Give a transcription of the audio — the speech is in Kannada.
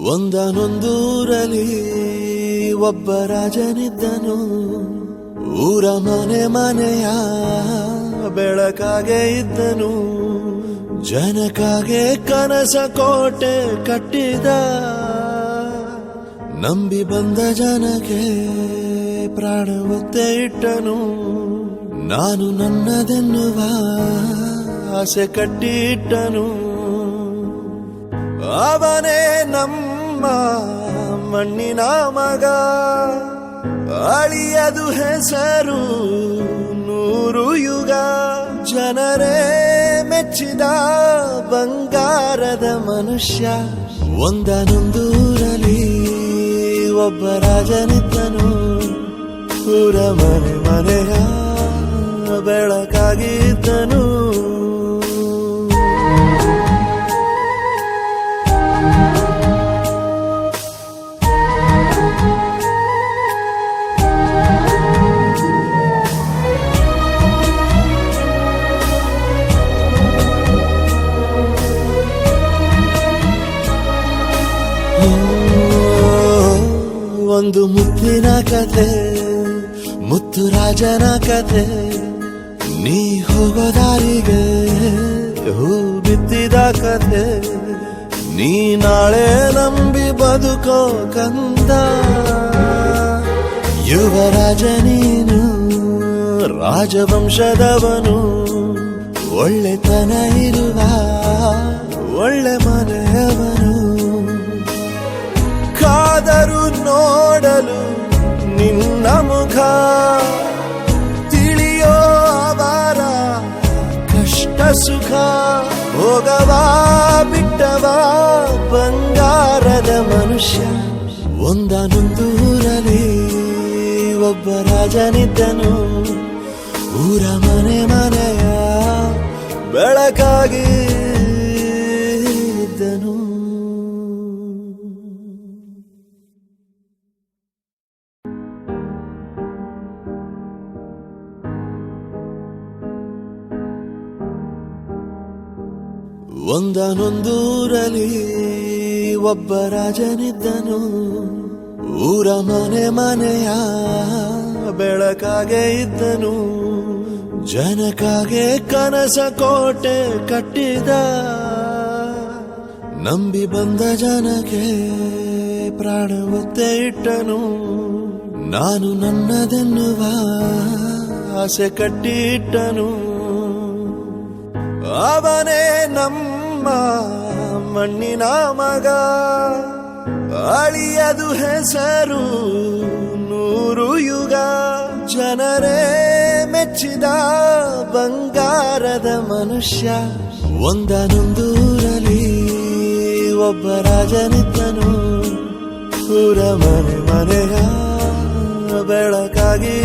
ಒಂದನೊಂದೂರಲ್ಲಿ ಒಬ್ಬ ರಾಜನಿದ್ದನು. ಊರ ಮನೆ ಮನೆಯ ಬೆಳಕಾಗೆ ಇದ್ದನು. ಜನಕಾಗೆ ಕನಸ ಕೋಟೆ ಕಟ್ಟಿದ. ನಂಬಿ ಬಂದ ಜನಕ್ಕೆ ಪ್ರಾಣ ಒತ್ತೆ ಇಟ್ಟನು. ನಾನು ನನ್ನದೆನ್ನುವ ಆಸೆ ಕಟ್ಟಿಟ್ಟನು. ಅವನೇ ನಮ್ಮ ಮಣ್ಣಿನ ಮಗ. ಅಳಿಯದು ಹೆಸರು 100 ಯುಗ. ಜನರೇ ಮೆಚ್ಚಿದ ಬಂಗಾರದ ಮನುಷ್ಯ. ಒಂದನೊಂದೂರಲ್ಲಿ ಒಬ್ಬ ರಾಜನಿದ್ದನು. ಊರ ಮನೆ ಮನೆಯ ಬೆಳಕಾಗಿದ್ದನು. ಒಂದು ಮುತ್ತಿನ ಕಥೆ, ಮುತ್ತು ರಾಜನ ಕಥೆ. ನೀ ಹೋಗೋ ದಾರಿಗೆ ಹೂ ಬಿತ್ತಿದ ಕಥೆ. ನೀ ನಾಳೆ ನಂಬಿ ಬದುಕೋ ಕಂದ. ಯುವರಾಜ ನೀನು, ರಾಜವಂಶದವನು. ಒಳ್ಳೆತನ ಇರುವ ಒಳ್ಳೆ ಮನೆಯವನು. ಕಾದರು ನೋಡಲು ನಿನ್ನ ಮುಖ. ತಿಳಿಯೋ ಅವರ ಕಷ್ಟ ಸುಖ. ಹೋಗವಾ ಬಿಟ್ಟವಾ ಬಂಗಾರದ ಮನುಷ್ಯ. ಒಂದನೊಂದೂರಲ್ಲಿ ಒಬ್ಬ ರಾಜನಿದ್ದನು. ಊರ ಮನೆ ಮನೆಯ ಬೆಳಕಾಗಿ ಇದ್ದನು. ಒಂದನೊಂದೂರಲ್ಲಿ ಒಬ್ಬ ರಾಜನಿದ್ದನು. ಊರ ಮನೆ ಮನೆಯ ಬೆಳಕಾಗೆ ಇದ್ದನು. ಜನಕಾಗೆ ಕನಸ ಕೋಟೆ ಕಟ್ಟಿದ. ನಂಬಿ ಬಂದ ಜನಕ್ಕೆ ಪ್ರಾಣ ಒತ್ತೆ ಇಟ್ಟನು. ನಾನು ನನ್ನದೆನ್ನುವ ಆಸೆ ಕಟ್ಟಿಟ್ಟನು. ಅವನೇ ನಮ್ಮ ಮಣ್ಣಿನ ಮಗ. ಅಳಿಯದು ಹೆಸರು 100 ಯುಗ. ಜನರೇ ಮೆಚ್ಚಿದ ಬಂಗಾರದ ಮನುಷ್ಯ. ಒಂದನೊಂದೂರಲ್ಲಿ ಒಬ್ಬ ರಾಜನಿದ್ದನು. ಊರ ಮನೆ ಮನೆಯ ಬೆಳಕಾಗಿ